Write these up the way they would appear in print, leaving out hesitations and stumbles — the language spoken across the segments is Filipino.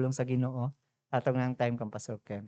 pulong sa Ginoo atong ngang time kang Pastor Ken.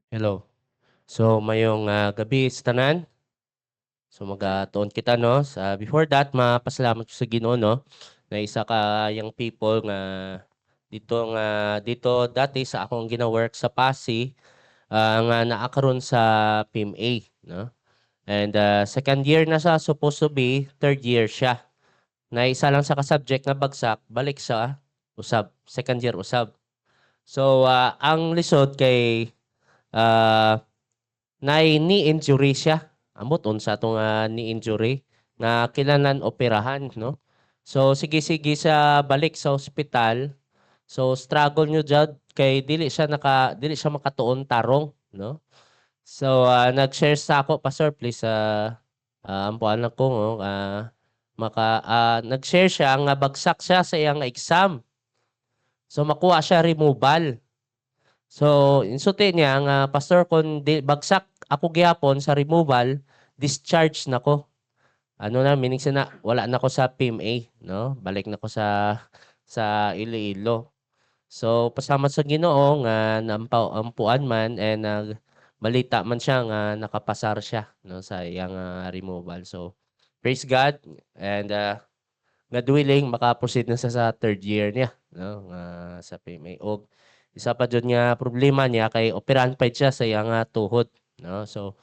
Hello. So mayong gabi sa tanan. So magatuon kita no. Before that, mapasalamat ko sa Ginoo no na isa ka young people nga dito dati sa akong gina-work sa Pasig nga naa karon sa PMA no. And second year na siya, supposed to be third year siya. Na isa lang sa ka-subject nga bagsak, balik sa usab, second year usab. So ang lisod kay ah knee injury siya. Amot unsa to nga knee injury nga kinahanglan operahan no. So sige sa balik sa ospital. So struggle nyo jud kay dili siya makatuon tarong no. So nag-share sa ako pastor please ampuan lang ko no, nag-share siya nga bagsak siya sa iyang exam. So makuha siya removal. So, insulti niya nga pastor kung bagsak ako gihapon sa removal, discharge nako. Ano na meaning na wala na ko sa PMA, no? Balik na ko sa Iloilo. So, pasama sa Ginoo nga ampuan man and balita man siya nga nakapasar siya no sa iyang removal. So, praise God and God willing maka-proceed na sa third year niya no nga sa PMA. Og isa pa jud nga problema niya kay operahan pa siya sa iyang tuhod no. So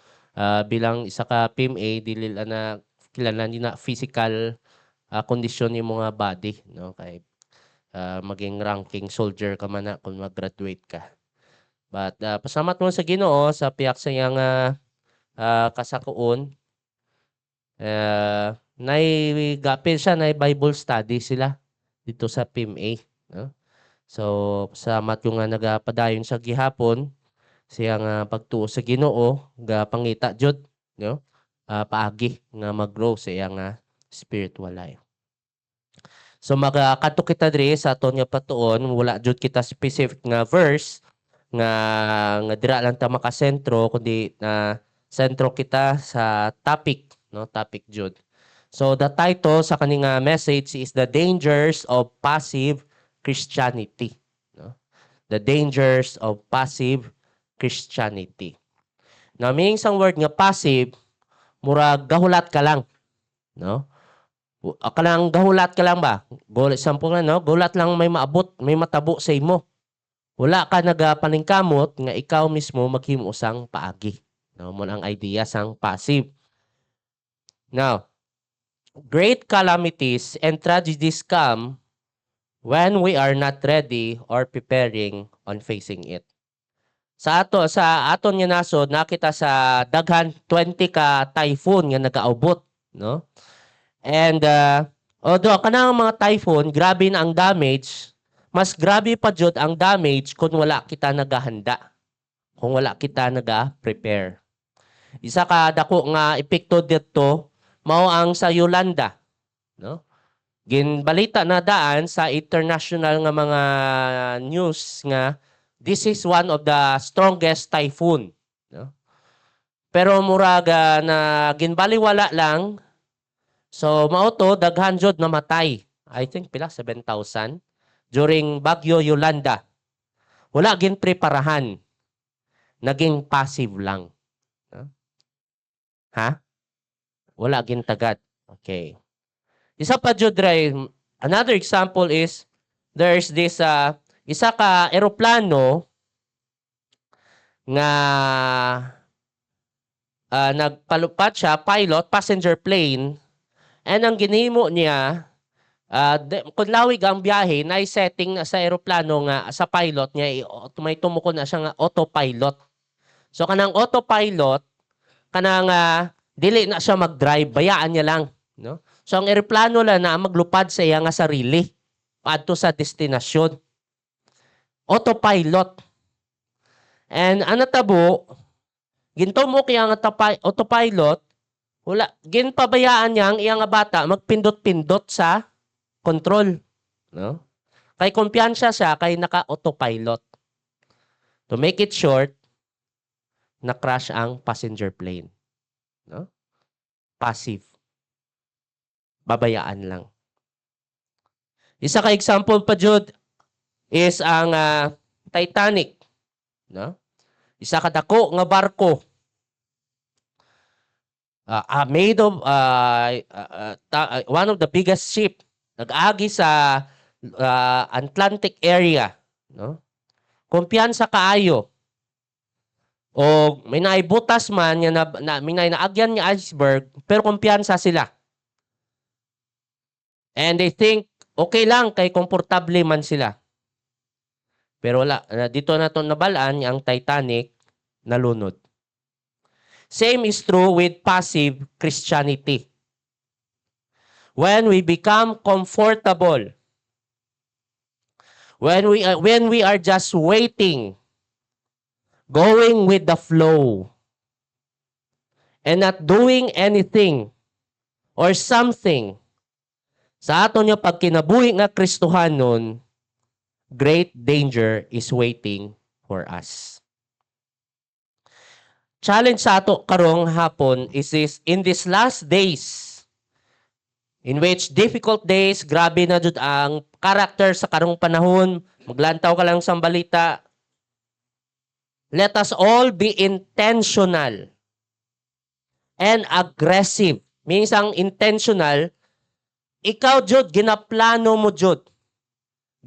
bilang isa ka PMA dili na kilala ni na physical kondisyon ni mga body no kay maging ranking soldier ka man na kung mag-graduate ka. But pasalamat mo sa Ginoo sa piyak sa iyang kasakuon. Naigapil siya na Bible study sila dito sa PMA no. So salamat yung nga nagapadayon sa gihapon siya nga pagtuo sa Ginoo ga pangita jud no. Paagi nga mag-grow sa iyang spiritual life. So makakadto kita diri sa aton nga patuon wala jud kita specific nga verse nga dira lang ta makasentro kundi na sentro kita sa topic no topic jud. So the title sa kaning message is The Dangers of Passive Christianity. No? The Dangers of Passive Christianity. Now, meaning sang word nga passive, murag gahulat ka lang. No? Kanang gahulat ka lang ba? Example nga, no? Gahulat lang may maabot, may matabo sa imo. Wala ka nagapaningkamot nga ikaw mismo maghimo sang paagi. No? Mo ang idea sang passive. Now, great calamities and tragedies come when we are not ready or preparing on facing it. Sa aton nga nasod nakita sa daghan 20 ka typhoon nga nagaabot no. And although kanang mga typhoon grabe na ang damage, mas grabe pa jud ang damage kung wala kita naghahanda. Kung wala kita naga-prepare. Isa ka dako nga epekto dito mao ang sa Yolanda no. Ginbalita na daan sa international nga mga news nga this is one of the strongest typhoon no. Pero muraga na ginbaliwala lang so mao to daghan jud namatay. I think pila 7,000 during Bagyo Yolanda. Wala gin preparahan. Naging passive lang. No? Ha? Wala gin tagad. Okay. Isa pa jud dre, another example is there's this isa ka eroplano nga nagpalupat siya, pilot, passenger plane, And ang ginhimo niya, kung lawig ang biyahe, na-setting na sa aeroplano nga sa pilot niya, may tumuko na siya nga autopilot. So kanang autopilot, kanang dili na siya mag-drive, bayaan niya lang, no? So ang eroplano lang na maglupad sa iya nga sarili adto sa destinasyon. Autopilot. And ano tabo, ginto mo kaya nga autopilot, wala, ginpabayaan niya ang iya nga bata magpindot-pindot sa control, no? Kay kumpiyansa siya kay naka-autopilot. To make it short, na-crash ang passenger plane, no? Passive. Babayaan lang. Isa ka example pa jud is ang Titanic, no? Isa ka dako nga barko. Made of one of the biggest ship nag-agi sa Atlantic area, no? Kumpiyansa kaayo. O may naibutas man nga may naagyan nga iceberg pero kumpiyansa sila. And they think okay lang kay komportable man sila. Pero wala, dito na to nabalaan ang Titanic nalunod. Same is true with passive Christianity. When we become comfortable, when we are just waiting, going with the flow, and not doing anything or something, sa aton nga pagkinabuhi nga Kristohanon, great danger is waiting for us. Challenge sa ato karong hapon is this, in these last days, in which difficult days, grabe na jud ang character sa karong panahon, maglantaw ka lang sa balita, let us all be intentional and aggressive. Minsang intentional, ikaw jud ginaplano mo jud.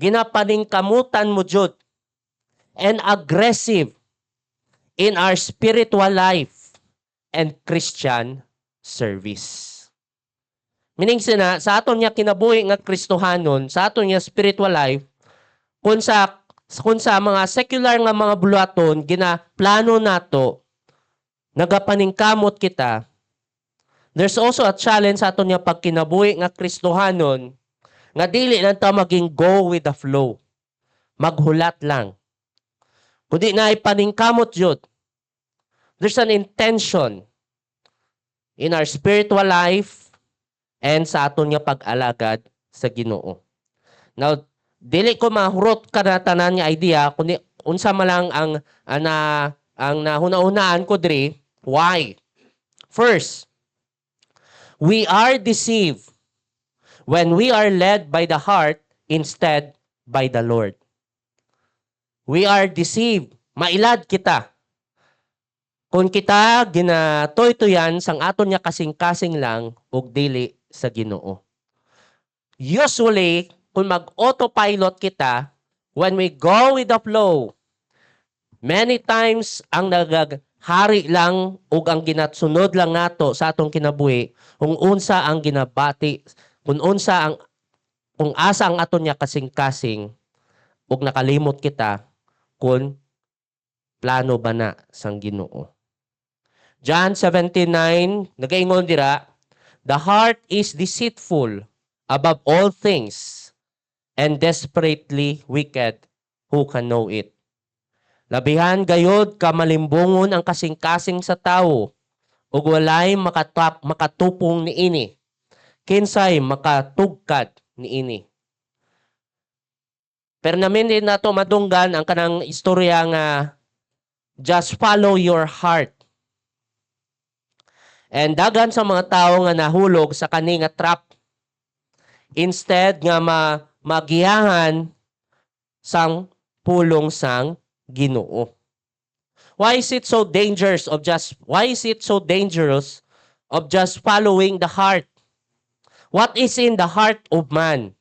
Ginapaningkamutan mo jud. And aggressive in our spiritual life and Christian service. Meaning sa aton niya kinabuhi nga Kristohanon, sa aton niya spiritual life, kung sa mga secular nga mga bulaton, ginaplano nato, nagapaningkamot kita, there's also a challenge sa aton niya pagkinabuhi nga Kristohanon, nga dili lang ta maging go with the flow. Maghulat lang. Kundi na ipaningkamot yun. There's an intention in our spiritual life and sa aton nga pag-alagad sa Ginoo. Now, dili ko mahurot ka na tanan nga idea, kundi unsa man lang ang nahuna-unaan ko diri. Why? First, we are deceived when we are led by the heart instead by the Lord. We are deceived. Mailad kita. Kung kita ginatoy-toyan sang aton niya kasing-kasing lang ug dili sa Ginoo. Usually, kung mag-autopilot kita, when we go with the flow, many times ang nagaghari lang ug ang ginatsunod lang nato sa atong kinabuhi kung unsa ang ginabati, kung asa ang aton niya kasing-kasing ug nakalimot kita kung plano ba na sang Ginoo. John 17:9 nagaingon dira, the heart is deceitful above all things and desperately wicked, who can know it? Labihan gayod kamalimbungon ang kasing-kasing sa tawo ug walay makatupong niini. Kinsay makatugkad niini. Pero namin din nato madunggan ang kanang istorya nga just follow your heart. And dagan sa mga tao nga nahulog sa kani nga trap instead nga magiyahan sang pulong sang Ginoo. Why is it so dangerous of just following the heart? What is in the heart of man?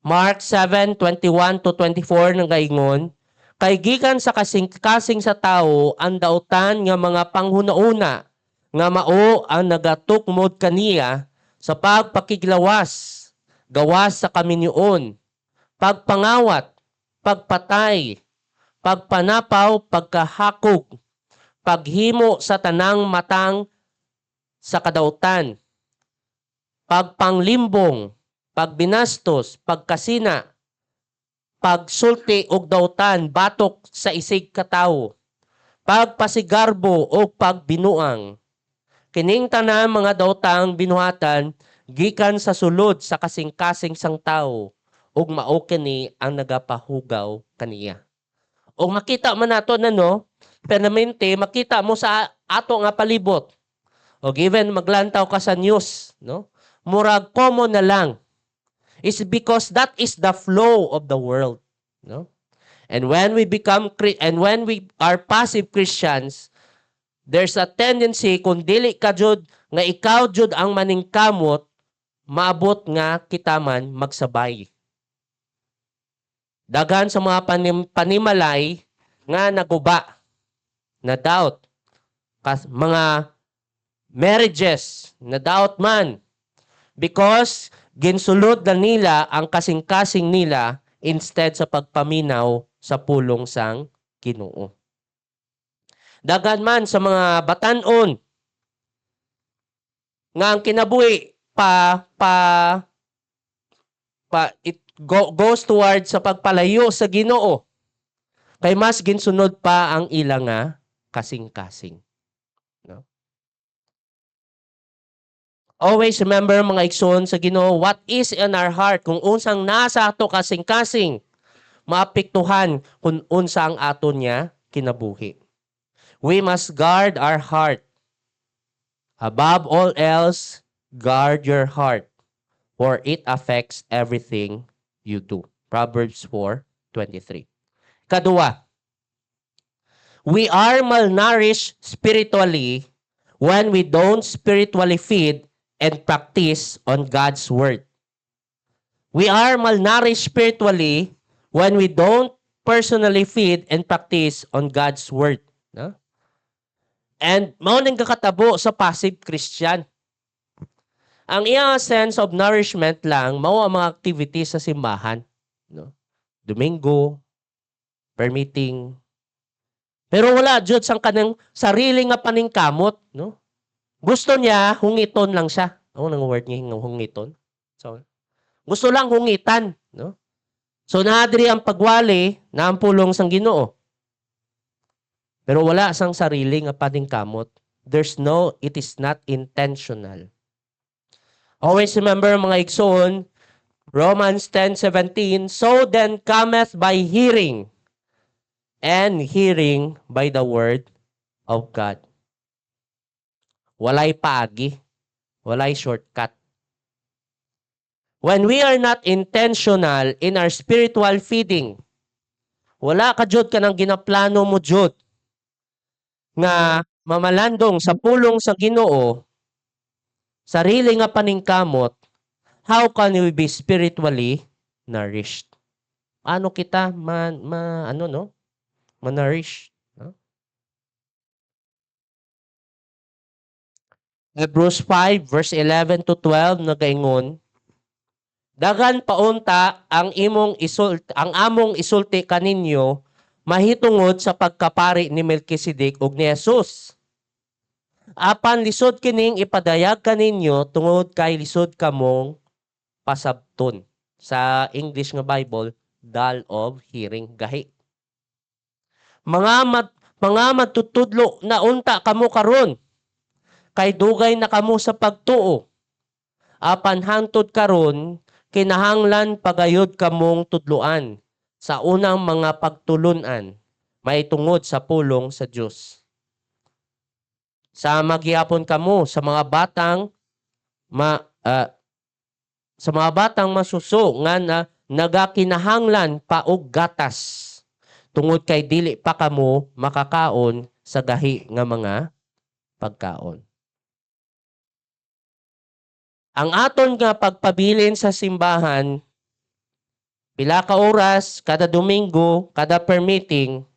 Mark 7:21-24 nang gaingon, kay gikan sa kasing-kasing sa tawo ang dautan nga mga panghuna-una nga mao ang nagatukmod kaniya sa pagpakiglawas, gawas sa kaminyoon, pagpangawat, pagpatay, pagpanapaw, pagkahakog, paghimo sa tanang matang sa kadautan, pagpanglimbong, pagbinastos, pagkasina, pagsulti og dautan, batok sa isig katawo, pagpasigarbo o pagbinuang. Kining tanan mga daotang binuhatan gikan sa sulod sa kasing-kasing sang tawo ug mao kini ang nagapahugaw kaniya. O makita man nato no, permanente makita mo sa ato nga palibot. O given maglantaw ka sa news, no? Murag common na lang. It's because that is the flow of the world, no? And when we are passive Christians, there's a tendency kung dili ka jud nga ikaw jud ang maningkamot, maabot nga kita man magsabay. Daghan sa mga panimalay nga naguba, na doubt, mga marriages na doubt man because ginsulod na nila ang kasing-kasing nila instead sa pagpaminaw sa pulong sang Ginoo. Dagan man sa mga batanon nga ang kinabuhi it goes towards sa pagpalayo sa Ginoo. Kay mas ginsunod pa ang ilang nga kasing-kasing. No? Always remember mga igsoon sa Ginoo, what is in our heart, kung unsang nasa ato kasing-kasing, maapektuhan kung unsa ang ato niya kinabuhi. We must guard our heart. Above all else, guard your heart, for it affects everything you do. Proverbs 4:23. Kadua, we are malnourished spiritually when we don't spiritually feed and practice on God's word. We are malnourished spiritually when we don't personally feed and practice on God's word. No? And mao ning kakatabo sa passive Christian. Ang iyang sense of nourishment lang mao ang mga activities sa simbahan, no? Domingo, prayer meeting. Pero wala jud sang kanang sarili nga paningkamot, no? Gusto niya hungiton lang siya. Ano nang word niya hungiton? So, gusto lang hungitan, no? So naadri ang pagwali na ang pulong sang Ginoo. Pero wala sang sarili nga paningkamot. It is not intentional. Always remember mga igsoon, Romans 10:17, so then cometh by hearing, and hearing by the word of God. Walay paagi, walay shortcut. When we are not intentional in our spiritual feeding, wala ka jud ka nang ginaplano mo jud nga mamalandong sa pulong sa Ginoo, sarili nga paningkamot, how can we be spiritually nourished? Ano kita ma-nourish? No? Hebrews 5 verse 11 to 12 nagaingon, dagan paunta ang among isulti kaninyo mahitungod sa pagkapari ni Melkisedek ug ni Jesus. Apan lisod kining ipadayag kaninyo tungod kay lisod kamong pasabton. Sa English nga Bible, dull of hearing, gahi. Mga matutudlo na unta kamo karon, kay dugay na kamo sa pagtuo. Apan hangtod karon, kinahanglan pagayod kamong tudloan sa unang mga pagtulunan, maitungod sa pulong sa Dios. Sa magyapon kamo sa mga batang masuso nga nagakinahanglan pa og gatas, tungod kay dili pa kamo makakaon sa gahi nga mga pagkaon. Ang aton nga pagpabilin sa simbahan, pila ka oras, kada Domingo, kada prayer meeting,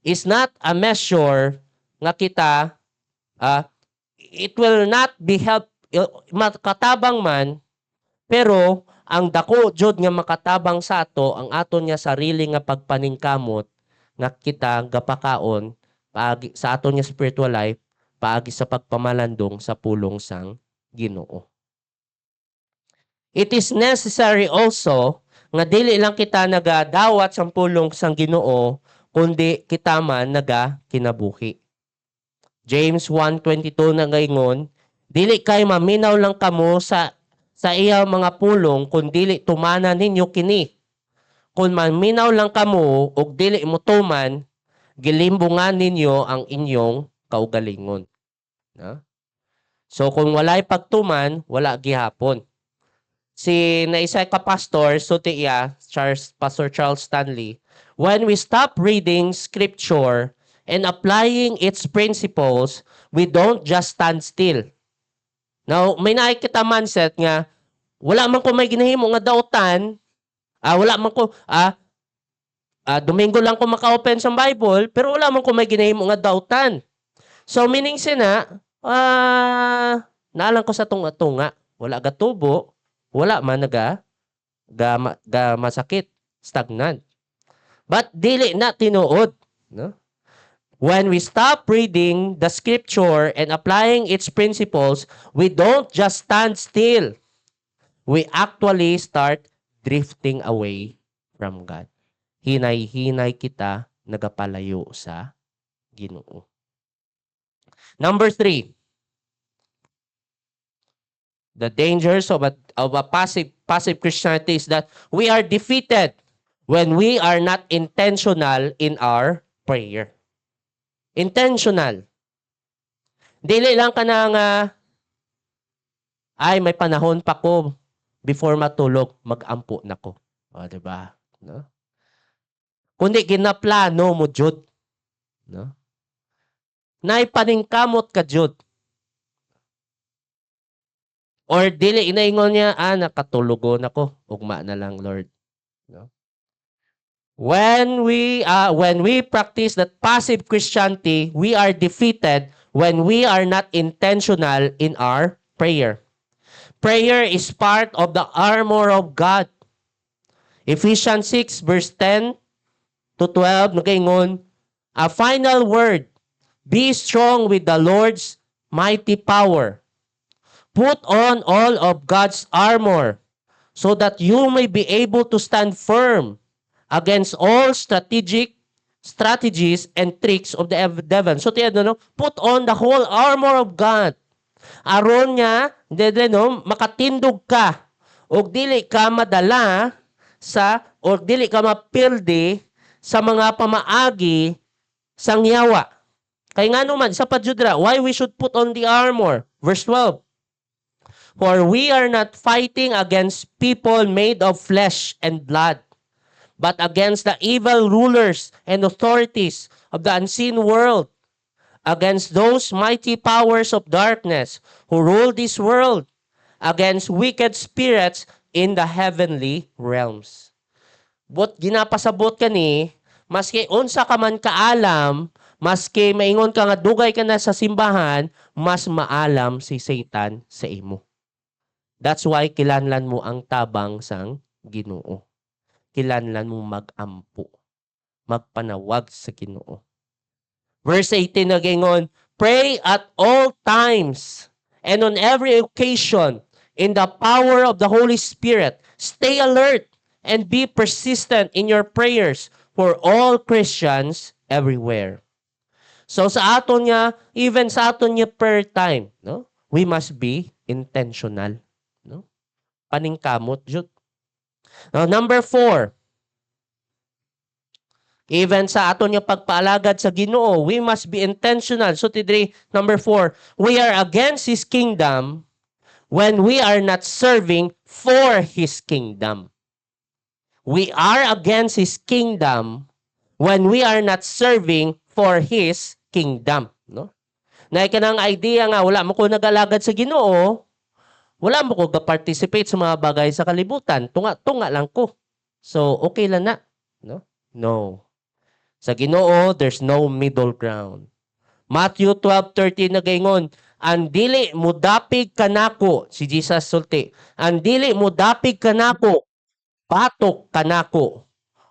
is not a measure nga kita, it will not be makatabang man, pero ang dako jud nga makatabang sa ato ang aton nga sarili nga pagpaningkamot nga kita gapakaon paagi sa aton nga spiritual life paagi sa pagpamalandong sa pulong sang Ginoo. It is necessary also nga dili lang kita nagadawat sa pulong sang Ginoo kundi kita man kinabuhi. James 1:22 nagaingon, dili kay maminaw lang kamo sa iya mga pulong kun dili tumanan ninyo kini. Kung maminaw lang kamo ug dili mo tuman, gilimbungan ninyo ang inyong kaugalingon. No? So kung walay pagtuman, wala gihapon. Si naisa ka pastor, suti iya, Pastor Charles Stanley, when we stop reading scripture and applying its principles, we don't just stand still. Now, may nakikita mindset nga, wala man ko may ginahimo nga dautan, wala man ko, Domingo lang ko maka-open sa Bible, pero wala man ko may ginahimo nga dautan. So, meaning sina, naalang ko sa tunga-tunga, wala gatubo, wala man masakit, stagnant. But dili na tinuod, no? When we stop reading the scripture and applying its principles, we don't just stand still. We actually start drifting away from God. Hinay-hinay kita nagapalayo sa Ginoo. Number 3. The dangers of a passive Christianity is that we are defeated when we are not intentional in our prayer. Intentional. Dili lang ka na nga, may panahon pa ko before matulog, mag-ampo na ko. O, diba? No? Kundi ginaplano mo, jud. No? Naipaningkamot ka, jud. Or dili inaingon niya, nakatulogon ako. Ugma na lang, Lord. No? When we practice that passive Christianity, we are defeated when we are not intentional in our prayer. Prayer is part of the armor of God. Ephesians 6 verse 10 to 12 nagaingon, a final word, be strong with the Lord's mighty power. Put on all of God's armor so that you may be able to stand firm against all strategies and tricks of the devil. So, put on the whole armor of God. Aron nga, makatindog ka o dili ka madala o dili ka mapildi sa mga pamaagi sang yawa. Kaya nga naman, sa padjudra, why we should put on the armor? Verse 12. For we are not fighting against people made of flesh and blood, but against the evil rulers and authorities of the unseen world, against those mighty powers of darkness who rule this world, against wicked spirits in the heavenly realms. But ginapasabot ka ni, maski unsa ka man kaalam, maski maingon ka nga dugay ka na sa simbahan, mas maalam si Satan sa imo. That's why kilanlan mo ang tabang sang Ginoo. Kilanlan mo mag-ampo, magpanawag sa Ginoo. Verse 18 nagaingon, pray at all times and on every occasion in the power of the Holy Spirit. Stay alert and be persistent in your prayers for all Christians everywhere. So sa aton nga, even sa aton nga prayer time, no? We must be intentional, no? Paningkamot jud. Now, number 4. Even sa aton nga pagpaalagad sa Ginoo, we must be intentional. So today, number 4, we are against His kingdom when we are not serving for His kingdom. We are against His kingdom when we are not serving for His kingdom. No? Na ikanang idea nga, wala mo ko nagalagad sa Ginoo, wala mo ko ga-participate sa mga bagay sa kalibutan. Tunga lang ko. So, okay lang na. No? No. Sa Ginoo, there's no middle ground. Matthew 12:13 na gaingon, ang dili mo dapig kanako, si Jesus sulti, ang dili mo dapig kanako, patok kanako.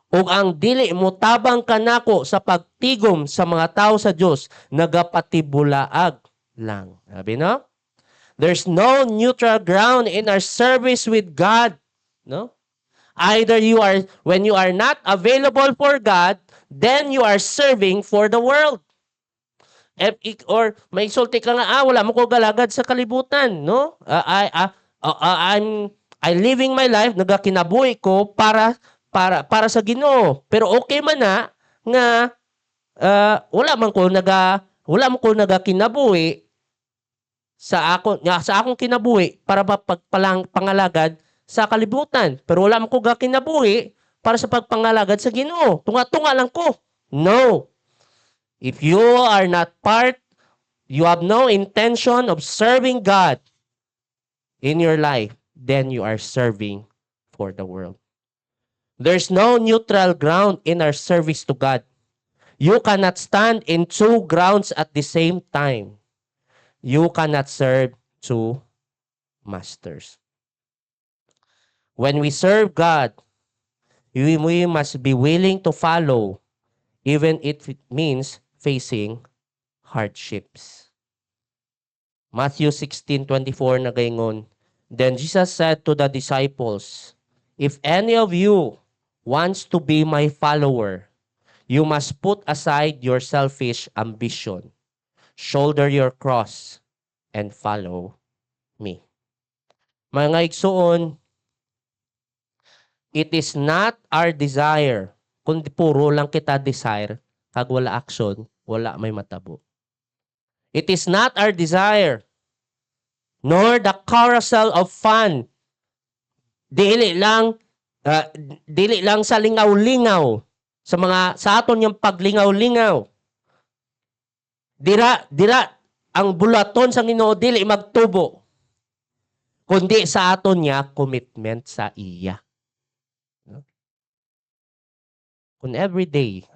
Ug ang dili mo tabang kanako sa pagtigom sa mga tao sa Dios, nagapatibulaag lang. Sabi no? There's no neutral ground in our service with God. No? Either when you are not available for God, then you are serving for the world. Or may sulti ka nga, wala mo ko galagad sa kalibutan, no? I'm living my life, nagakinabuhi ko para sa Ginoo. Pero okay man na nga wala mo ko nagakinabuhi sa akong kinabuhi para pagpangalagad sa kalibutan. Pero wala mo ko gakinabuhi para sa pagpangalagad sa Ginoo. Tunga-tunga lang ko. No. If you are not you have no intention of serving God in your life, then you are serving for the world. There's no neutral ground in our service to God. You cannot stand in two grounds at the same time. You cannot serve two masters. When we serve God, we must be willing to follow, even if it means facing hardships. Matthew 16:24 na gaingon, then Jesus said to the disciples, if any of you wants to be my follower, you must put aside your selfish ambition, shoulder your cross, and follow me. Mga igsoon, it is not our desire, kundi puro lang kita desire, kag wala action, wala may matabo. It is not our desire, nor the carousel of fun. Dili lang sa lingaw-lingaw, sa aton yung paglingaw-lingaw. Dira ang bulaton sa Ginoo dili magtubo, kundi sa aton niya commitment sa iya. Kung every day,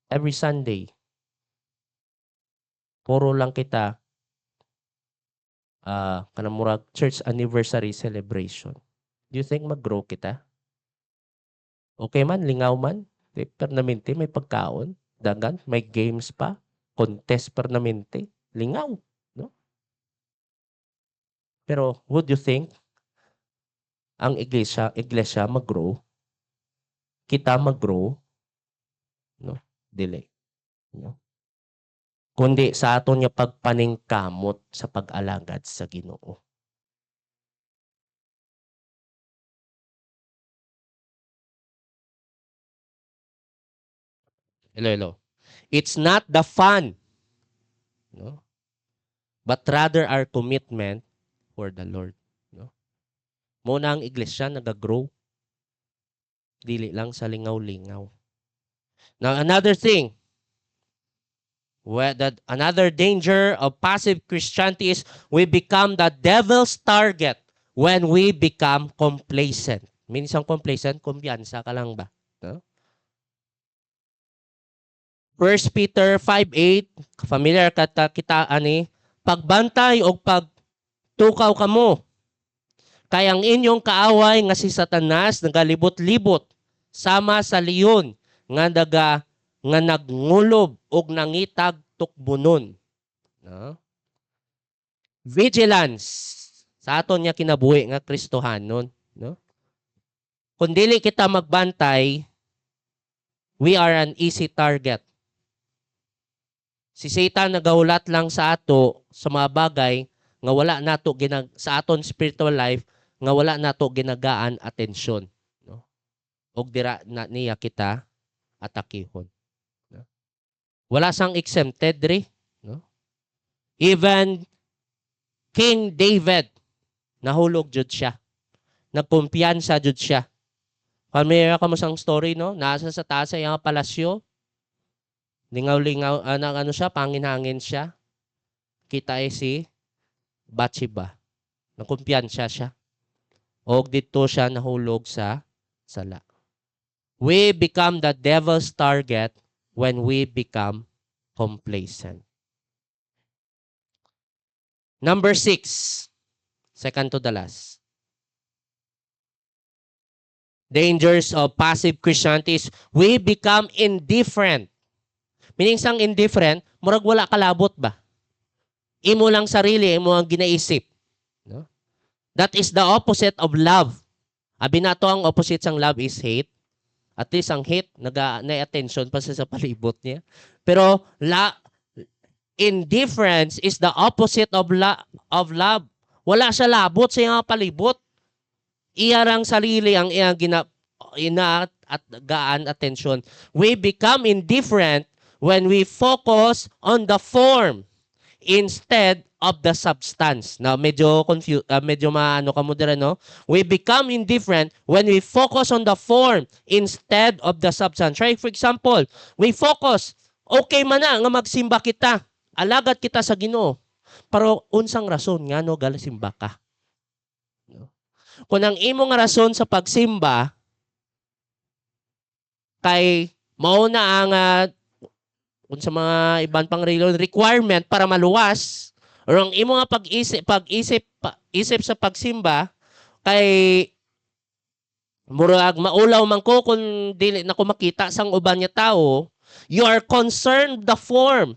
every Sunday, puro lang kita kanang murag church anniversary celebration. Do you think mag-grow kita? Okay man, lingaw man, permanente, may pagkaon, dagan, may games pa, contest permanente, lingaw, no? Pero would you think ang iglesia mag-grow? Kita mag-grow? No? Dili. No? Kundi sa aton nga pagpaningkamot sa pag-alagad sa Ginoo. Hello. It's not the fun, no? But rather our commitment for the Lord, no? Muna ang iglesia nag-grow, dili lang sa lingaw-lingaw. Now another thing, another danger of passive Christianity is we become the devil's target when we become complacent. Minsan complacent, kumpiyansa ka lang ba? No? 1 Peter 5:8, familiar kita ani, pagbantay o pagtukaw kamo. Kaya ang inyong kaaway nga si Satanas nagalibot-libot sama sa leon nga nagngulob og nangitag tukbunon. No? Vigilance sa aton niya kinabuhi nga Kristohanon, no? Kung dili kita magbantay, we are an easy target. Si Satan nagahulat lang sa ato sa mga bagay nga wala nato sa aton spiritual life nga wala nato ginagaan atensyon, no? Og dira na niya kita atakihon. No? Wala sang exempted diri, no? Even King David nahulog jud siya. Nagkumpiyansa jud siya. Familiar ka mo sang story, no? Nasa sa taas sa iyang palasyo. Lingaw-lingaw, siya, pangin-hangin siya. Kita si Bathsheba. Nakumpiyansa siya. O dito siya nahulog sa sala. We become the devil's target when we become complacent. Number 6, second to the last. Dangers of passive Christianity is we become indifferent. Meaning sang indifferent, murag wala kalabot ba? Imo lang sarili, imo ang ginaisip. No? That is the opposite of love. Abi na to ang opposite sang love is hate. At least ang hate, na-attention pa sa palibot niya. Pero indifference is the opposite of love. Wala siya labot sa iyang palibot. Iyarang sarili ang iyang at gaan attention. We become indifferent when we focus on the form instead of the substance. Now, medyo maano ka mo dira, no? We become indifferent when we focus on the form instead of the substance. Right? For example, we focus, okay man na nga magsimba kita. Alagad kita sa Ginoo. Pero unsang rason nga no galasimba ka? No? Kung ang imong rason sa pagsimba kay mao na ang kung sa mga ibang pang requirement para maluwas or ang imo nga pag-isip sa pagsimba kay murag maulaw man ko kung dili na ko makita sang uban nga tao, you are concerned the form.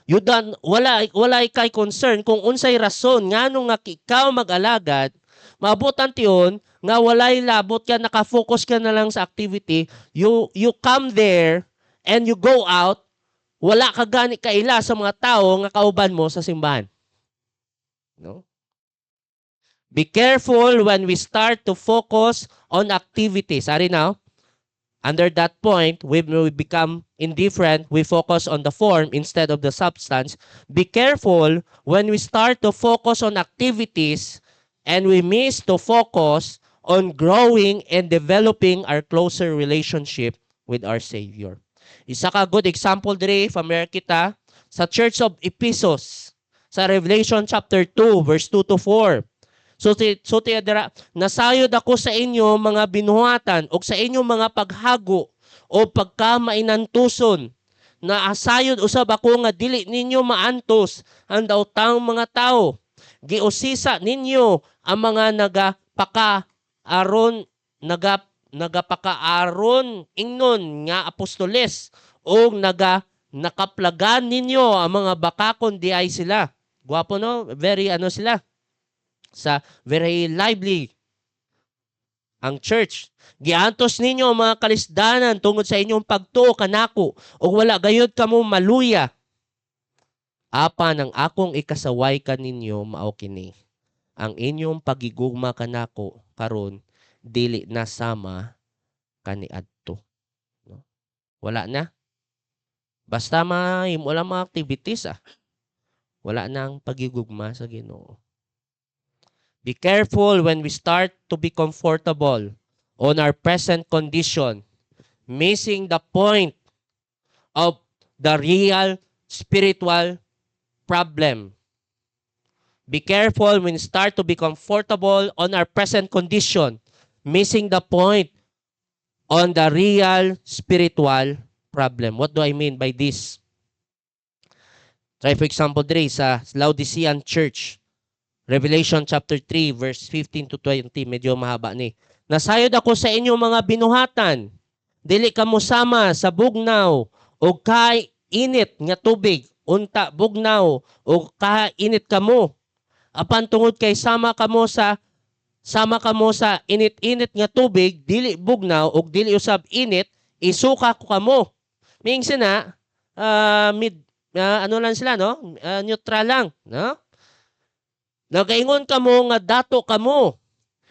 You don't wala kay concern kung unsay rason ngano nga ikaw mag-alagad, maabutan tiyon nga walay labot ka, naka-focus ka na lang sa activity, you come there and you go out, wala ka gani kaila sa mga tao nga kauban mo sa simbahan. No? Be careful when we start to focus on activities. Ari now, under that point, we become indifferent. We focus on the form instead of the substance. Be careful when we start to focus on activities and we miss to focus on growing and developing our closer relationship with our Savior. Isa ka good example dire, familiar kita, sa Church of Ephesus, sa Revelation chapter 2, verse 2 to 4. So dira, nasayod ako sa inyo mga binuhatan o sa inyo mga paghago o pagkamainantuson na asayod usab ako nga dili ninyo maantos ang daotang mga tao. Giusisa ninyo ang mga nagapakaaron ingnon nga apostoles o nakaplagan ninyo ang mga bakakon di ay sila. Guwapo no? Very sila. Very lively ang church. Giantos ninyo ang mga kalisdanan tungod sa inyong pagtuo kanako o wala gayud kamo maluya. Apan ang akong ikasaway kaninyo mao kini. Ang inyong pagigugma kanako karon dili na sama kaniadto. No? Wala na. Basta mahimo lang mga activities wala nang pagigugma sa Ginoo. Be careful when we start to be comfortable on our present condition, missing the point of the real spiritual problem. Be careful when we start to be comfortable on our present condition, missing the point on the real spiritual problem. What do I mean by this? Try for example, dire sa Laodicean Church, Revelation chapter 3, verse 15 to 20, medyo mahaba ni. Nasayod ako sa inyo mga binuhatan, dili kamo sama sa bugnaw o kainit nga tubig, unta bugnaw o kainit kamo. Apan tungod kay sama kamo sa init-init nga tubig, dili bugnaw o dili usab init, isuka ko kamo. Ming sina lang sila, no? Neutral lang, no? Nagaingon kamo nga dato kamo,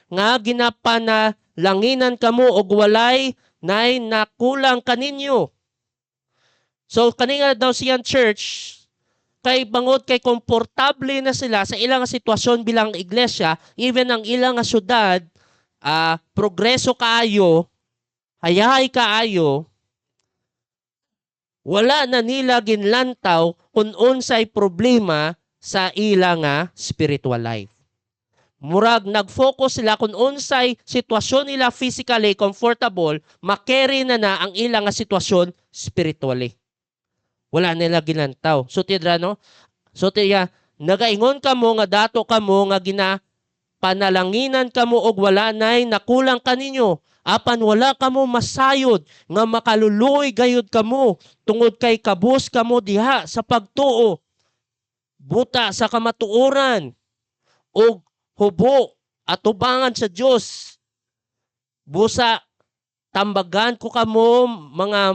nga ginapanalanginan kamo og walay nay nakulang kaninyo. So kanina daw siyang church, kay bangod kay komportable na sila sa ilang sitwasyon bilang iglesia, even ang ilang syudad, progreso kaayo, hayahay kaayo, wala na nila ginlantaw kung unsay problema sa ilang spiritual life. Murag nag-focus sila kung unsay sitwasyon nila physically comfortable, makerry na ang ilang sitwasyon spiritually. Wala nila ginlantaw. So tidra no? So tiya nagaingon kamo nga dato kamo nga panalanginan kamo og wala nay nakulang kaninyo, apan wala kamo masayod nga makaluluoy gayud kamo tungod kay kabus kamo diha sa pagtuo, buta sa kamatuoran og hubo at tubangan sa Dios. Busa tambagan ko kamo mga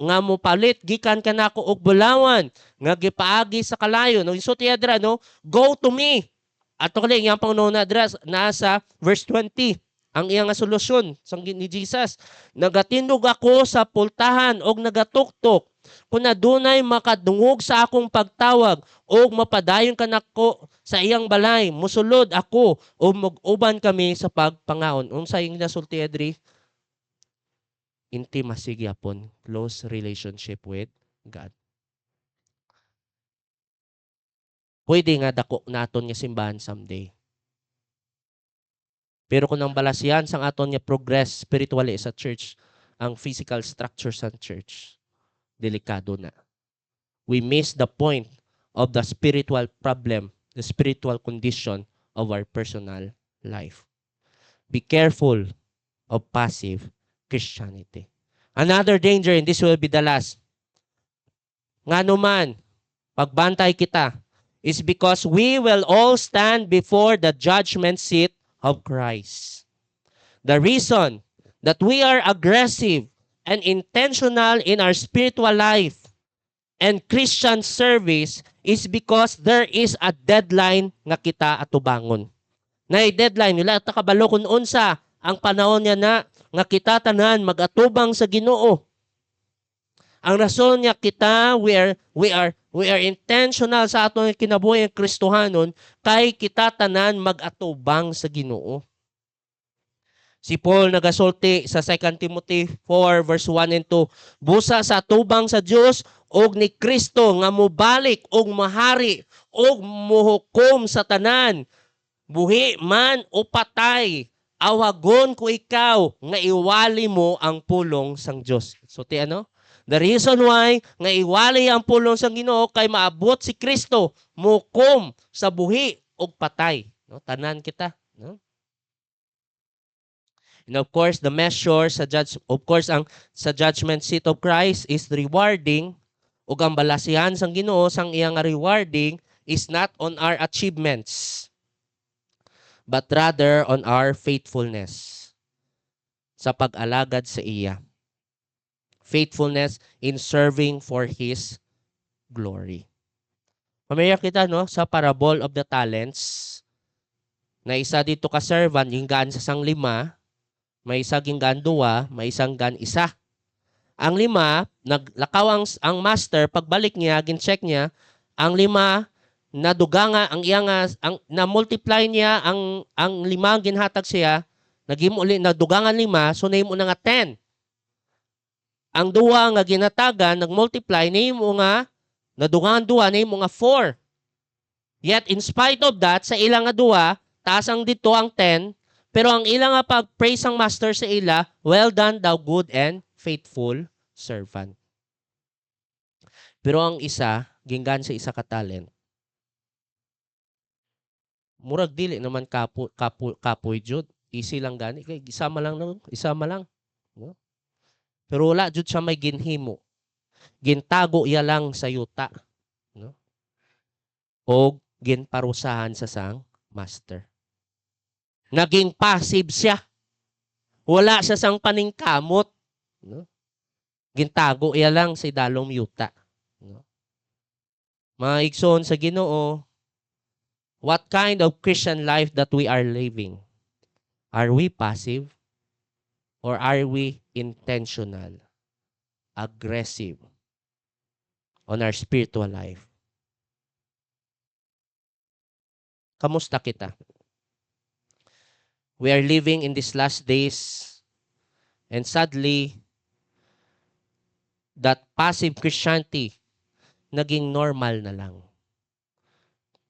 nga mopalit gikan kanako og bulawan nga gipaagi sa kalayo. No, iso tiadra no, go to me. Ato kali yang pangununa dra nasa verse 20. Ang iyang solusyon sang ni Jesus, nagatindog ako sa pultahan og nagatuktok kung adunay makadungog sa akong pagtawag og mapadayon kanako sa iyang balay, musulod ako o mag-uban kami sa pagpangaon. Unsay ing nasulti adri? Intimacy gyapon, close relationship with God. Pwede nga dako naton nga simbahan someday. Pero kung ang balasyan sang aton nga progress spiritually sa church, ang physical structure sa church, delikado na. We miss the point of the spiritual problem, the spiritual condition of our personal life. Be careful of passive Christianity. Another danger, and this will be the last. Nga naman, pagbantay kita, is because we will all stand before the judgment seat of Christ. The reason that we are aggressive and intentional in our spiritual life and Christian service is because there is a deadline nga kita atubangon. Na deadline nila takabalo kun unsa ang panahon niya na nga kita tanan magatubang sa Ginoo. Ang rason niya kita we are intentional sa atong kinabuhi ang Kristohanon kay kita tanan mag-atubang sa Ginoo. Si Paul nagasulti sa 2 Timothy 4 verse 1 and 2, busa sa atubang sa Dios og ni Kristo nga mobalik og mahari og muhukom sa tanan, buhi man o patay, awagon ko ikaw nga iwali mo ang pulong sang Dios. So ti ano? The reason why nga iwali ang pulong sang Ginoo kay maabot si Kristo mukom sa buhi og patay. No, tanan kita, no? And of course, the measure sa sa judgment seat of Christ is rewarding, ug ang balasihan sang Ginoo sang iyang rewarding is not on our achievements but rather on our faithfulness sa pag-alagad sa iya. Faithfulness in serving for His glory. Pamilya kita no sa parable of the talents, na isa dito ka servant ginggan sa sang 5, may isa ginggan 2, may isang gan 1. Ang 5 naglakaw ang master, pagbalik niya gin-check niya ang 5 naduganga ang iyang na multiply niya ang 5 ginhatag siya, nagimo uli nadugangan 5, so nahimo na nga 10. Ang 2 nga ginatagan, nag-multiply, nahimo nga, nadugangan 2, nahimo nga 4. Yet, in spite of that, sa ilang nga 2, taas ang dito ang 10, pero ang ilang nga pag-praise ang master sa ila, well done, thou good and faithful servant. Pero ang isa, ginggan sa isa ka talent, murag dili naman kapoy jud, easy lang gani, kay isama lang. No? Pero wala jud siya may ginhimo. Gintago iya lang sa yuta, no? O ginparusahan sa sang master. Naging passive siya. Wala siya sang paningkamot, no? Gintago iya lang sa idalom yuta, no? Mga igsoon sa Ginoo, what kind of Christian life that we are living? Are we passive? Or are we intentional, aggressive on our spiritual life? Kamusta kita? We are living in these last days, and sadly, that passive Christianity naging normal na lang.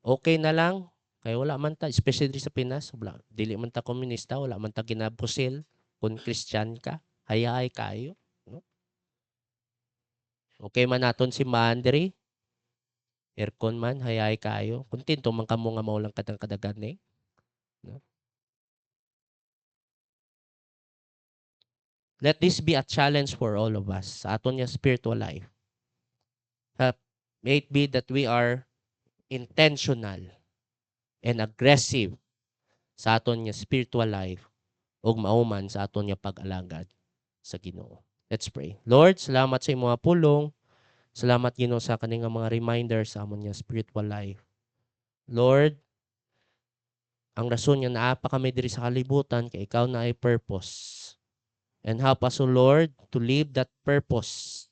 Okay na lang, kaya wala man ta, especially sa Pinas, wala, dili man ta komunista, wala man ta ginabusil. Kung Christian ka, hayay kayo. No? Okay man naton si Mandri. aircon man, hayay kayo. Kontento man kamo nga maulang kadang kadagan eh. No? Let this be a challenge for all of us sa aton nga spiritual life. May it be that we are intentional and aggressive sa aton nga spiritual life ug mauman sa aton nga pag-alagad sa Ginoo. Let's pray. Lord, salamat sa imong mga pulong. Salamat Ginoo sa kaning mga reminders sa amon nga spiritual life. Lord, ang rason nga naa pa kami diri sa kalibutan kay ikaw na ay purpose. And help us, O Lord, to live that purpose.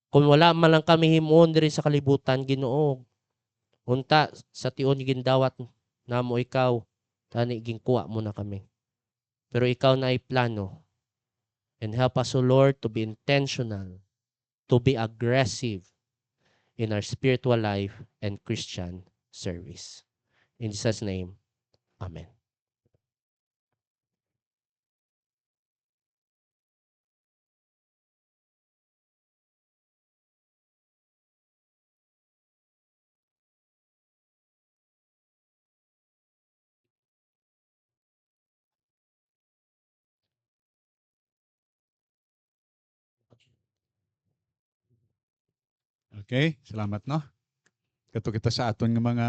Kung wala man lang kami himuon diri sa kalibutan, Ginoo, unta sa tion gindawat namo ikaw, tani ginkuha mo na kami. Pero ikaw na ay plano. And help us, O Lord, to be intentional, to be aggressive in our spiritual life and Christian service. In Jesus' name, Amen. Okay, salamat no. Kato kita sa aton nga mga